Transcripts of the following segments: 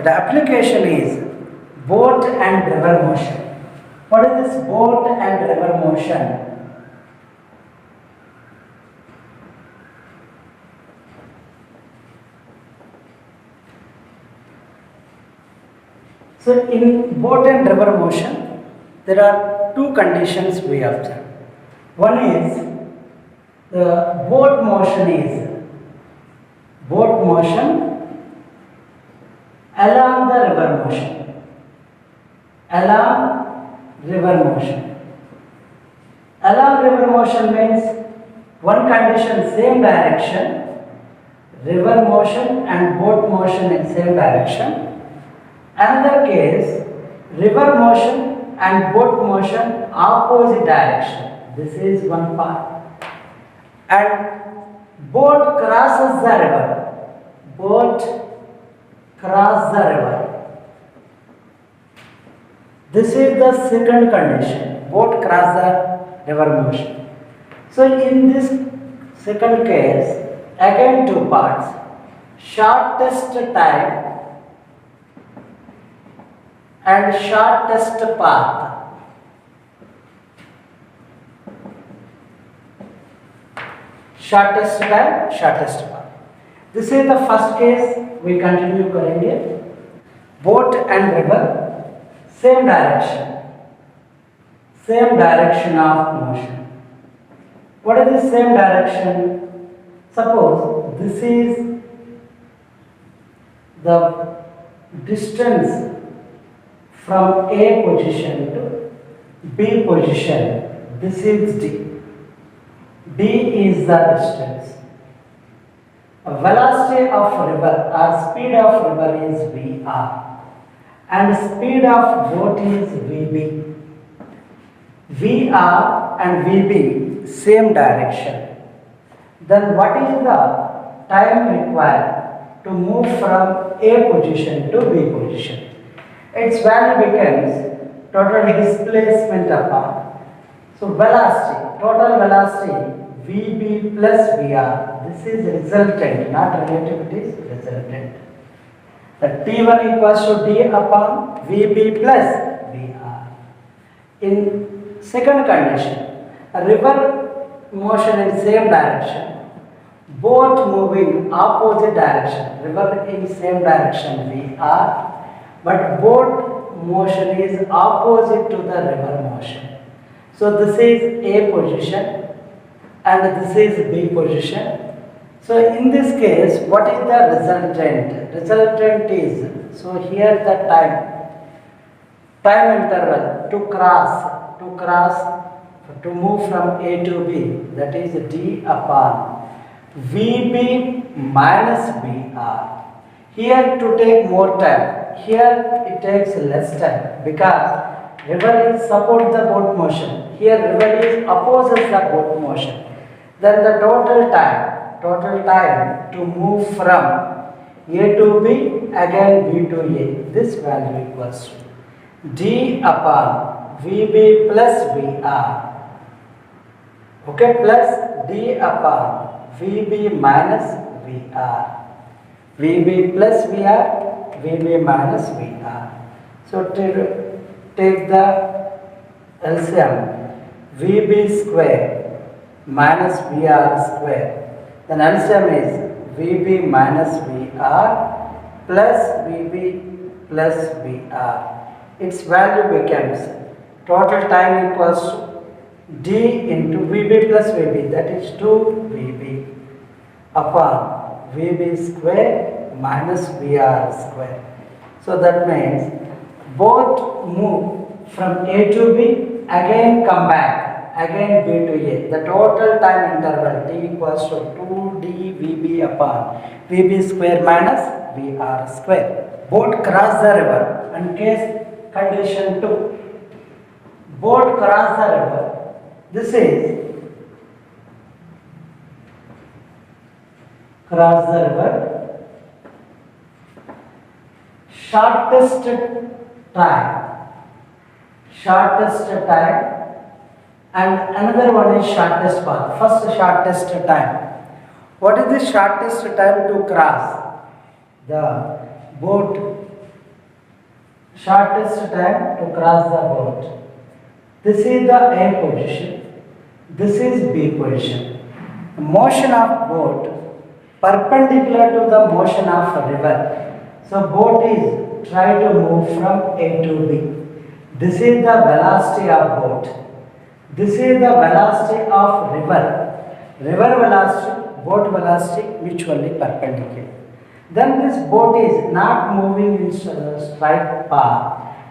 The application is boat and river motion. What is this boat and river motion? So in boat and river motion, there are two conditions we observe. One is the boat motion along the river motion. Along river motion. Along river motion means one condition same direction, river motion and boat motion in same direction. Another case, river motion and boat motion opposite direction. This is one part. And boat crosses the river. Boat cross the river. This is the second condition. Boat cross the river motion. So in this second case, again two parts. Shortest time and shortest path. Shortest time, shortest path. This is the first case. We continue करेंगे. Boat and river, same direction of motion. What is the same direction? Suppose this is the distance from A position to B position. This is D. D is the distance. Velocity of river or speed of river is Vr and speed of boat is Vb. Vr and Vb same direction. Then what is the time required to move from A position to B position? Its value becomes total displacement upon. So velocity, total velocity Vb plus Vr. This is resultant, not relative, it is resultant. The T1 equals to D upon Vb plus Vr. In second condition, a river motion in same direction, boat moving opposite direction, river in same direction Vr, but boat motion is opposite to the river motion. So this is A position and this is B position. So in this case, what is the resultant? Resultant is, so here the time interval to move from A to B, that is D upon Vb minus Vr. Here to take more time, here it takes less time because river is support the boat motion. Here river is opposes the boat motion. Then the total time to move from A to B, again B to A, this value equals to D upon Vb plus Vr, okay, plus D upon Vb minus Vr, Vb plus Vr, Vb minus Vr. So take the LCM, Vb square minus Vr square. Then LCM is Vb minus Vr plus Vb plus Vr. Its value becomes total time equals D into Vb plus Vb, that is 2Vb upon Vb square minus Vr square. So that means both move from A to B, again come back, again B to A. The total time interval T equals to 2dVb upon Vb square minus Vr square. Boat cross the river, and case condition 2. Boat cross the river. This is cross the river, shortest time, and another one is shortest path. First, shortest time. What is the shortest time to cross? The boat shortest time to cross the boat. This is the A position, this is B position. The motion of boat perpendicular to the motion of river. So boat is try to move from A to B. This is the velocity of boat. This is the velocity of river. River velocity, boat velocity mutually perpendicular. Then this boat is not moving in straight path.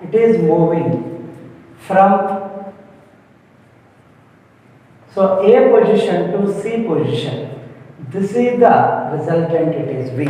It is moving from A position to C position. This is the resultant, it is V.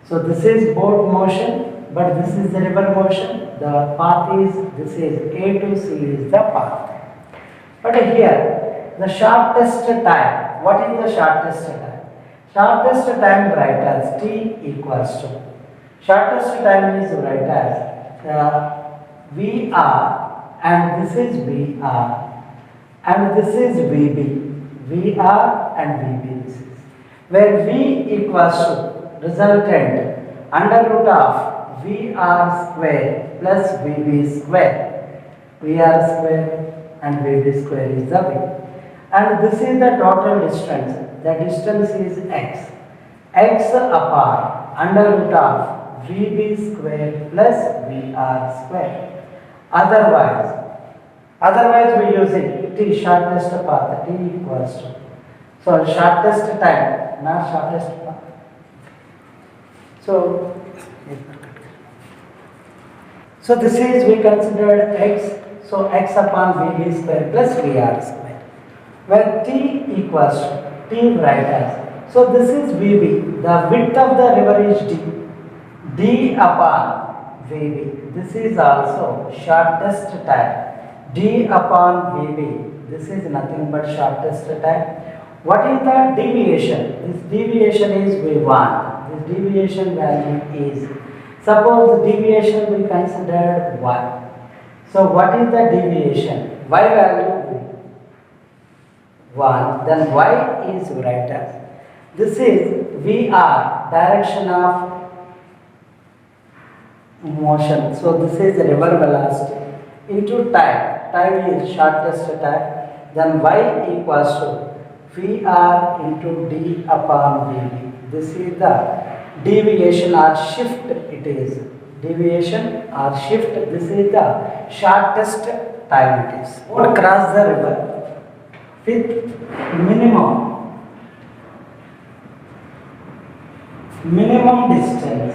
So this is boat motion, but this is the river motion. The path is, this is A to C is the path. But here, the shortest time, what is the shortest time? Shortest time write as T equals to. Shortest time is write as VR, and this is VR, and this is VB. VR and VB this is. Where V equals to resultant under root of VR square plus VB square. VR square and VB square is the V. And this is the total distance. The distance is x. X upon under root of VB square plus VR square. Otherwise we use it T, shortest path, T equals to. So shortest time, not shortest path. So this is we considered x. So x upon VB square plus VR square. Where T equals to T write as. So this is VB. The width of the river is D. D upon VB. This is also shortest time. D upon VB. This is nothing but shortest time. What is the deviation? This deviation is we want. This deviation value is. Suppose the deviation we considered 1. So what is the deviation? Y value 1. Then Y is write as. This is VR, direction of motion. So this is the river velocity into time. Time is shortest time. Then Y equals to VR into D upon VB. This is the deviation or shift it is. Deviation or shift, this is the shortest time it is. Boat cross the river with minimum distance.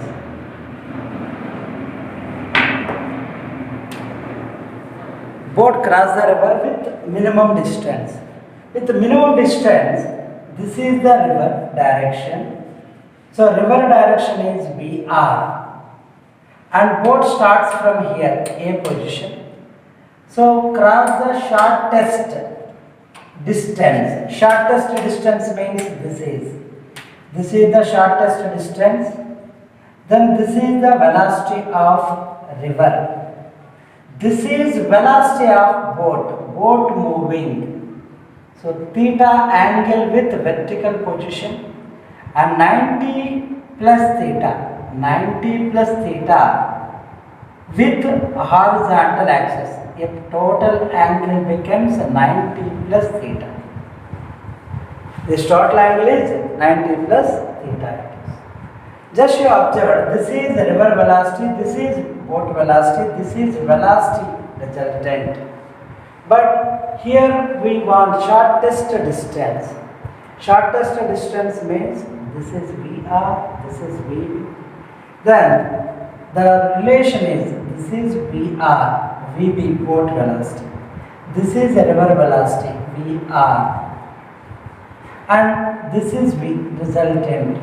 Boat cross the river with minimum distance. With minimum distance, this is the river direction. So river direction is VR. And boat starts from here, A position. So cross the shortest distance. Shortest distance means this is the shortest distance. Then this is the velocity of river. This is velocity of boat moving. So theta angle with vertical position and 90 plus theta with horizontal axis. If total angle becomes 90 plus theta. This total angle is 90 plus theta. Just you observe, this is river velocity, this is boat velocity, this is velocity resultant. But here we want shortest distance. Shortest distance means this is VR, this is VB. Then the relation is this is VR, VB boat velocity. This is a river velocity, VR. And this is V resultant.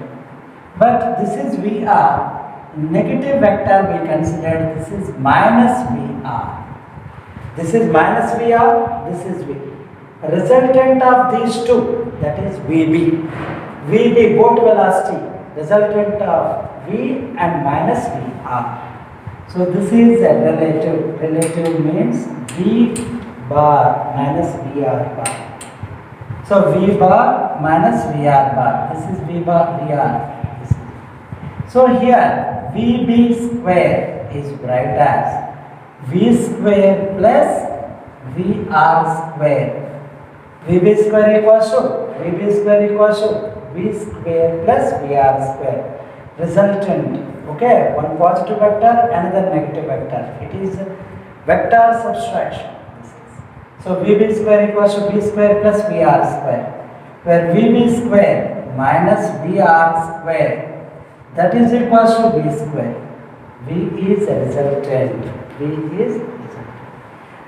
But this is VR, negative vector we consider this is minus VR. This is minus VR, this is V. Resultant of these two, that is VB. VB boat velocity, resultant of V and minus VR. So this is a relative. Relative means V bar minus VR bar. So V bar minus VR bar. This is V bar VR. So here VB square is write as V square plus VR square. VB square equals to VB square equals to V square plus VR square. Resultant, okay, one positive vector, another negative vector. It is vector subtraction. So VB square equals to V square plus VR square, where VB square minus VR square, that is equals to V square. V is a resultant. V is resultant.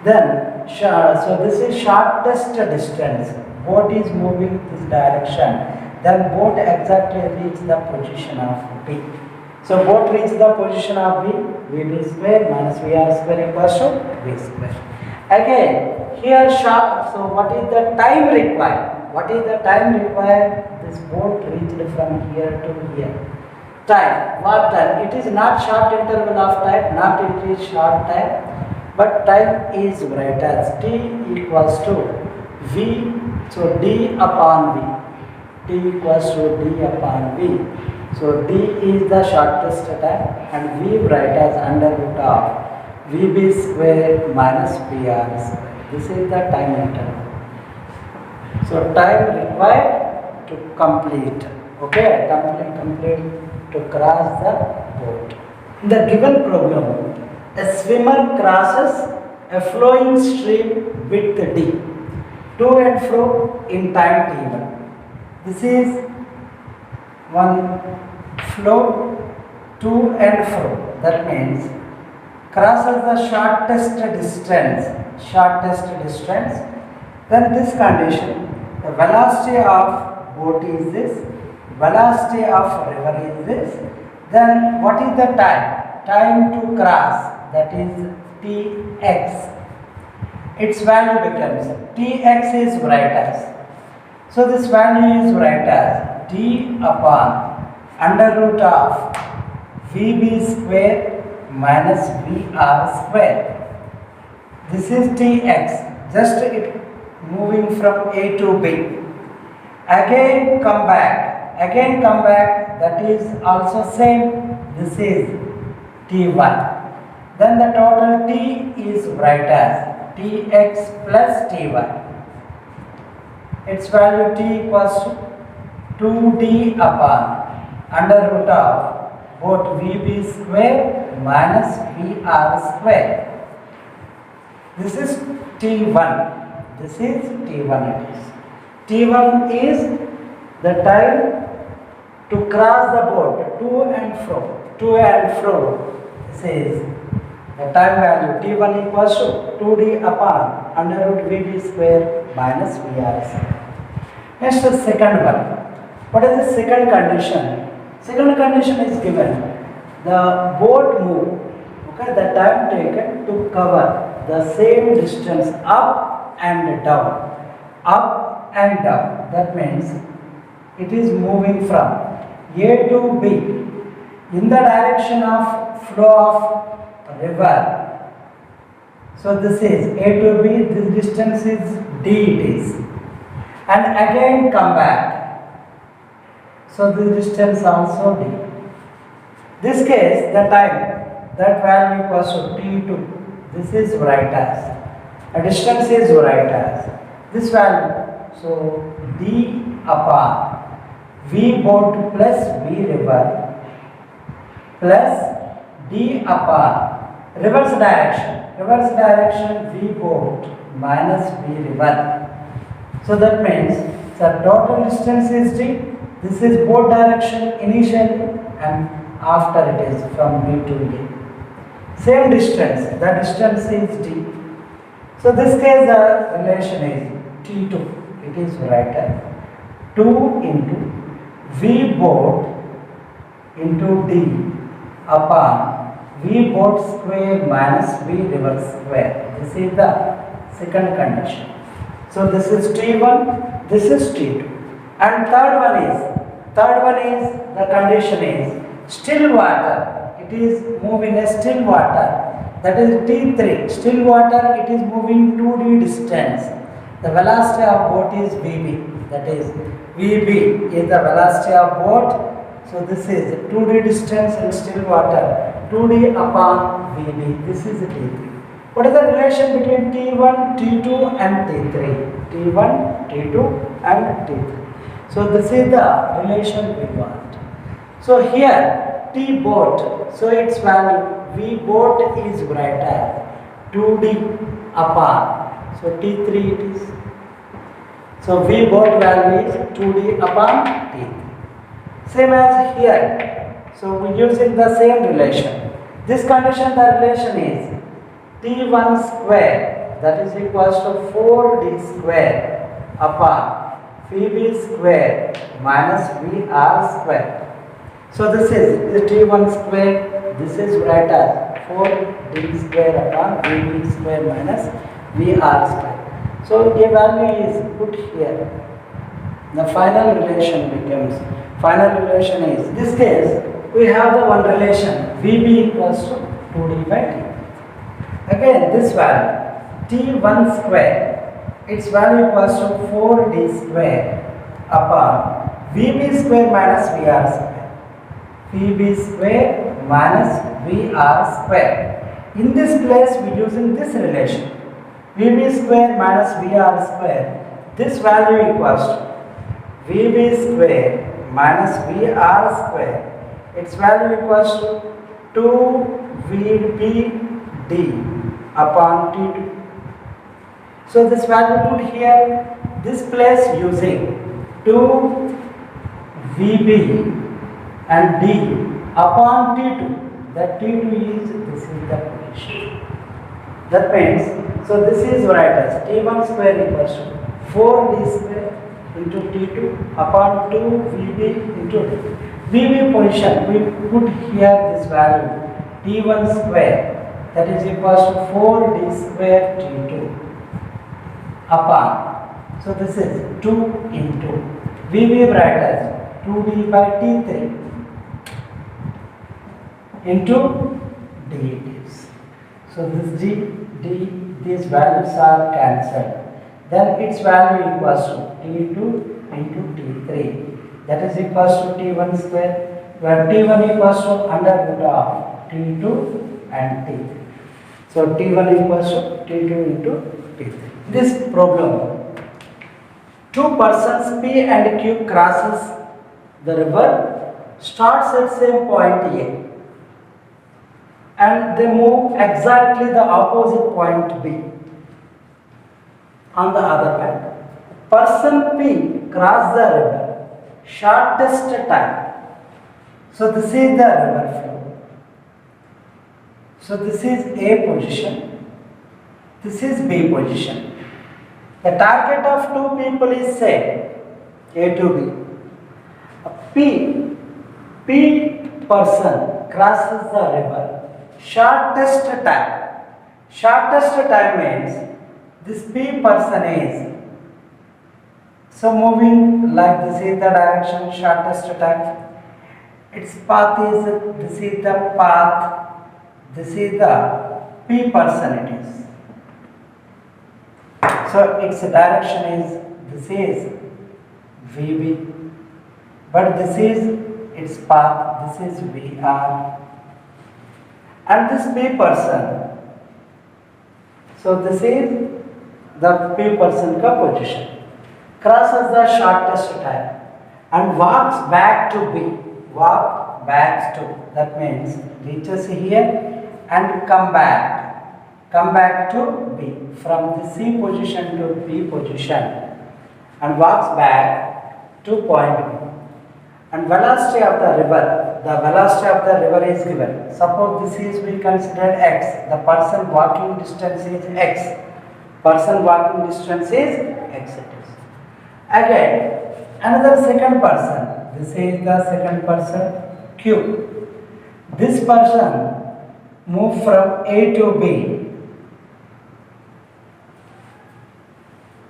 Then, so this is shortest distance. Boat is moving this direction. Then boat exactly reach the position of B. So boat reach the position of B. VB square minus VR square equals to V square. Again, here so what is the time required? What is the time required? This boat reached from here to here. Time, what time? It is not short interval of time, not it is short time, but time is written as T equals to V, so D upon V. T equals to D upon V. So D is the shortest time and V write as under root of VB square minus VR square. This is the time interval. So time required to complete, okay, complete to cross the boat. In the given problem, a swimmer crosses a flowing stream with D, to and fro in time t1. This is one flow to and fro. That means crosses the shortest distance. Then this condition, the velocity of boat is this, velocity of river is this. Then what is the time? Time to cross, that is Tx. Its value becomes Tx is write as. So this value is write as D upon under root of VB square minus VR square. This is Tx, just it moving from A to B. Again come back, that is also same, this is T1. Then the total T is write as Tx plus T1. Its value T equals to 2D upon under root of both VB square minus VR square. This is T1. This is T1 it is. T1 is the time to cross the boat to and fro. This is the time value T1 equals to 2D upon under root VB square minus VR square. Next the second one. What is the second condition? Second condition is given. The boat move, okay, the time taken to cover the same distance up and down. Up and down. That means it is moving from A to B in the direction of flow of river. So this is A to B, this distance is D it is. And again come back. So this distance also D. This case the time, that value equals to T2. This is write as. A distance is write as. This value. So D upon V boat plus V river plus D upon reverse direction V boat minus V river. So that means the total distance is D. This is boat direction initially and after it is from B to D. Same distance, the distance is D. So this case the relation is T2. It is written 2 into V boat into D upon V boat square minus V river square. This is the second condition. So this is T1, this is T2. And third one is the condition is still water. It is moving a still water. That is T3. Still water, it is moving 2D distance. The velocity of boat is VB. That is VB is the velocity of boat. So this is 2D distance in still water. 2D upon VB. This is T3. What is the relation between T1, T2 and T3? T1, T2 and T3. So this is the relation we want. So here T boat, so its value V boat is write as 2D upon, so T3 it is. So V boat value is 2D upon T3. Same as here, so we using the same relation. This condition, the relation is T1 square, that is equals to 4D square upon VB square minus VR square. So this is the T1 square, this is write as 4D square upon VB square minus VR square. So a value is put here. The final relation becomes, final relation is, this case we have the one relation VB equals to 2D by T. Again this value T1 square, its value equals to 4D square upon VB square minus VR square. VB square minus VR square. In this place we using this relation. VB square minus VR square. This value equals to VB square minus VR square. Its value equals to 2VBD upon T2. So this value put here, this place using 2VB and D upon T2. That T2 is, this is the position. That means, so this is write as T1 square equals to 4D square into T2 upon 2VB into D. VB position, we put here this value T1 square, that is equals to 4D square T2 upon, so this is 2 into VB write as 2D by T3 into D it is. So this D, these values are cancelled. Then its value equals to T2 into T3. That is equals to T1 square, where T1 equals to under root of T2 and T3. So T1 equals to T2 into T3. This problem, two persons P and Q crosses the river, starts at same point A, and they move exactly the opposite point B. On the other hand, person P crossed the river shortest time. So this is the river flow. So this is A position, this is B position. The target of two people is same, A to B. P person crosses the river shortest time. Shortest time means this P person is, so moving like this is the direction shortest time. Its path is, this is the path, this is the P person it is. So its direction is, this is VB, but this is its path, this is VR. And this P person, so this is the P person ka position, crosses the shortest time and walks back to B, walk back to, that means reaches here and come back to B, from the C position to B position and walks back to point B. And velocity of the river, the velocity of the river is given. Suppose this is we consider x, the person walking distance is x, person walking distance is x it is. Again, another second person, this is the second person Q. This person move from A to B.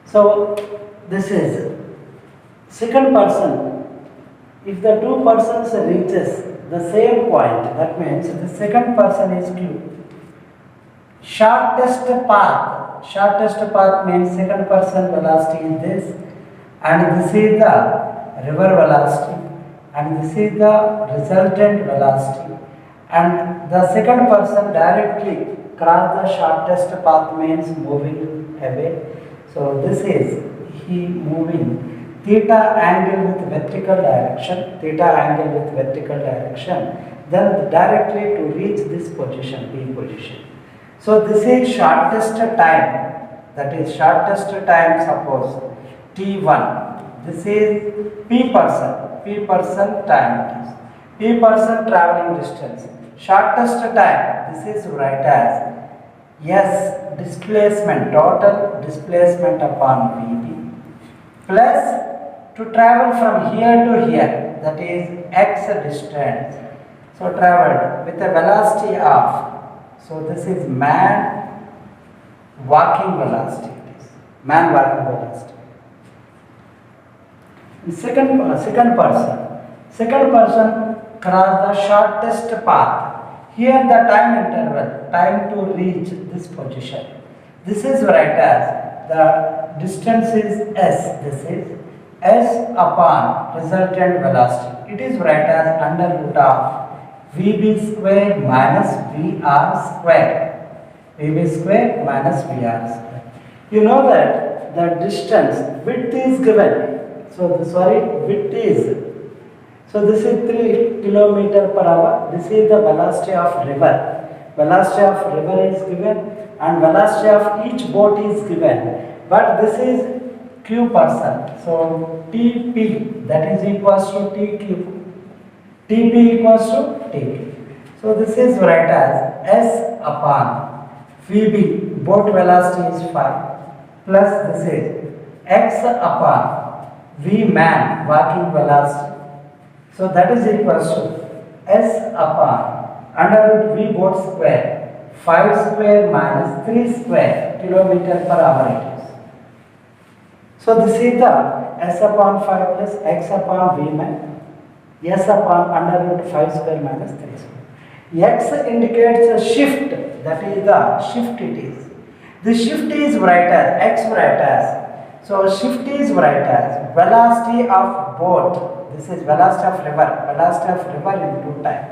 So this is second person. If the two persons reaches the same point, that means the second person is Q. Shortest path means second person velocity is this, and this is the river velocity, and this is the resultant velocity, and the second person directly cross the shortest path means moving away. So this is he moving theta angle with vertical direction, then directly to reach this position, B position. So this is shortest time, that is shortest time, suppose T1. This is P person time it is. P person traveling distance. Shortest time, this is write as S displacement, total displacement upon VB, plus to travel from here to here, that is X distance. So traveled with a velocity of, so this is man walking velocity, it is man walking velocity. Second person cross the shortest path. Here the time interval, time to reach this position. This is write as the distance is S. This is S upon resultant velocity. It is write as under root of VB square minus VR square. VB square minus VR square. You know that the distance width is given. So width is. So this is 3 kilometer per hour. This is the velocity of river. Velocity of river is given and velocity of each boat is given. But this is Q person. So TP, that is equals to TQ. TP equals to TQ. So this is write as S upon VB, boat velocity is 5, plus this is X upon V man walking velocity. So that is equals to S upon under root V boat square, 5 square minus 3 square kilometer per hour it is. So this is the S upon 5 plus X upon V man, S upon under root 5 square minus 3 square. X indicates a shift, that is the shift it is. The shift is write as, X write as, so shift is write as velocity of boat. This is velocity of river into time.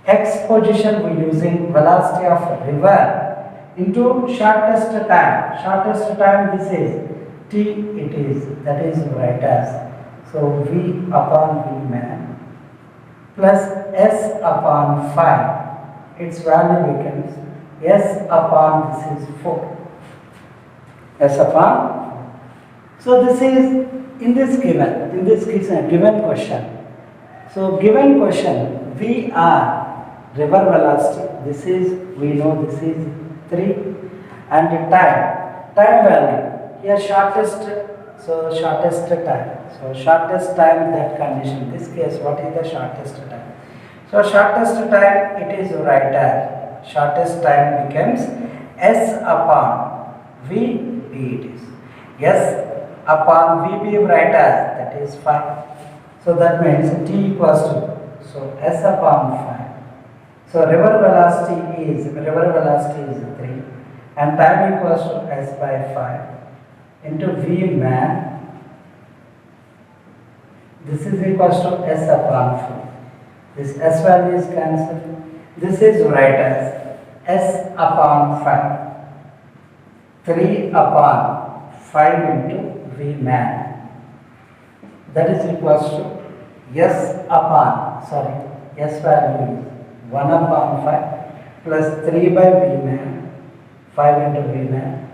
X position we using velocity of river into shortest time. Shortest time this is T it is, that is write as, so V upon V man plus S upon 5. Its value becomes S upon this is 4. S upon. So this is in this given question. So given question, VR river velocity, this is, we know this is 3, and the time value here shortest, so shortest time. So shortest time, that condition, in this case what is the shortest time? So shortest time it is write as, shortest time becomes S upon VB it is. S upon VB write as, that is 5. So that means T equals to, so S upon 5. So river velocity is 3 and time equals to S by 5 into V man. This is equals to S upon 4. This S value is cancelled. This is write as S upon 5. 3 upon 5 into V man. That is equals to S upon, S value is 1 upon 5 plus 3 by V man, 5 into V man.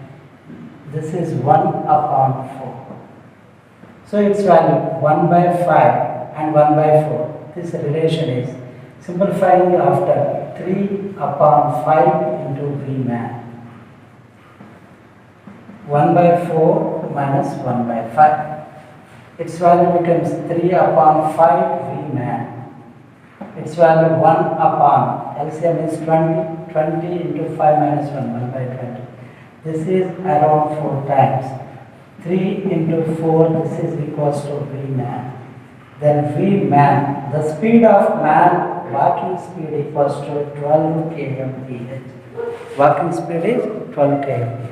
This is 1 upon 4. So its value 1 by 5 and 1 by 4. This relation is simplifying after 3 upon 5 into V man. 1 by 4 minus 1 by 5. Its value becomes 3 upon 5 V man. Its value 1 upon, LCM is 20, 20 into 5 minus 1, 1 by 20. This is around 4 times. 3 into 4, this is equals to V man. Then V man, the speed of man, walking speed equals to 12 km/h. Walking speed is 12 km/h.